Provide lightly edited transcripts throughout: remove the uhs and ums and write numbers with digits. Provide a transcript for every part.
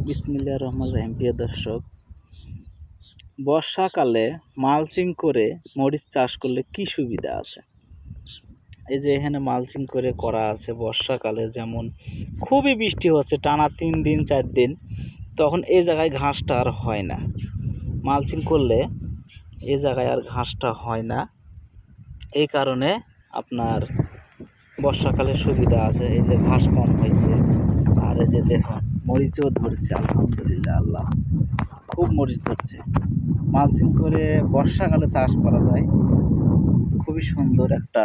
বিসমিল্লাহির রহমানির রহিম। প্রিয় দর্শক, বর্ষাকালে মালচিং করে মরিচ চাষ করলে কি সুবিধা আছে? এই যে এখানে মালচিং করে করা আছে। বর্ষাকালে যেমন খুবই বৃষ্টি হচ্ছে টানা 3 দিন 4 দিন, তখন এই জায়গায় ঘাসটা আর হয় না। মালচিং করলে এই জায়গায় আর ঘাসটা হয় না। এই কারণে আপনার বর্ষাকালে সুবিধা আছে। এই যে ঘাস কম হয়েছে, আর এই যে দেখুন মরিচও ধরছে, আলহামদুলিল্লাহ। আল্লাহ, খুব মরিচ ধরছে। মালচিং করে বর্ষাকালে চাষ করা যায়। খুবই সুন্দর একটা,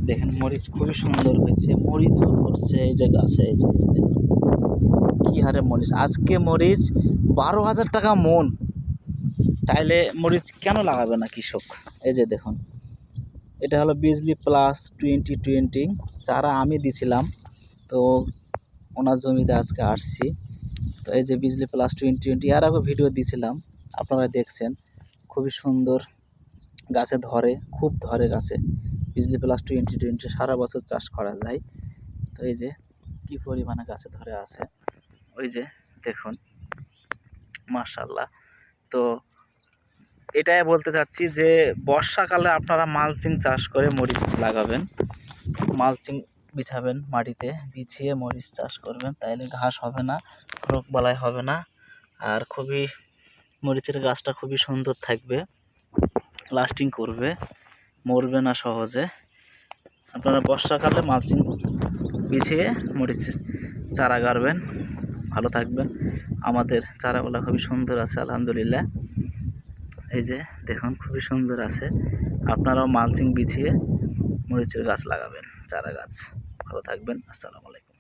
দেখেন মরিচ খুবই সুন্দর হয়েছে, মরিচও ধরছে। এই যে গাছে এই যে দেখুন কি হারে মরিচ। আজকে মরিচ 12,000 টাকা মন। তাইলে মরিচ কেন লাগাবে না কৃষক? এই যে দেখুন, এটা হলো বিজলি প্লাস 2020 চারা আমি দিছিলাম। তো ওনার জমিতে আজকে আসছি। তো এই যে বিজলি প্লাস 2020 এর আগে ভিডিও দিয়েছিলাম, আপনারা দেখছেন। খুবই সুন্দর গাছে ধরে, খুব ধরে গাছে। বিজলি প্লাস 2020 সারা বছর চাষ করা যায়। তো এই যে কি পরিমাণে গাছে ধরে আছে, ওই যে দেখুন, মাশাআল্লাহ। তো এটাই বলতে চাচ্ছি যে বর্ষাকালে আপনারা মালচিং চাষ করে মরিচ লাগাবেন, মালচিং বিছাবেন, মাটিতে বিছিয়ে মরিচ চাষ করবেন। তাইলে ঘাস হবে না, রোগবালাই হবে না, আর খুবই মরিচের গাছটা খুবই সুন্দর থাকবে, লাস্টিং করবে, মরবে না সহজে। আপনারা বর্ষাকালে মালচিং বিছিয়ে মরিচ চারা গাড়বেন, ভালো থাকবেন। আমাদের চারাগুলো খুবই সুন্দর আছে, আলহামদুলিল্লাহ। এই যে দেখুন খুবই সুন্দর আছে। আপনারাও মালচিং বিছিয়ে মরিচের গাছ লাগাবেন, চারা গাছ। ভালো থাকবেন। আসসালামু আলাইকুম।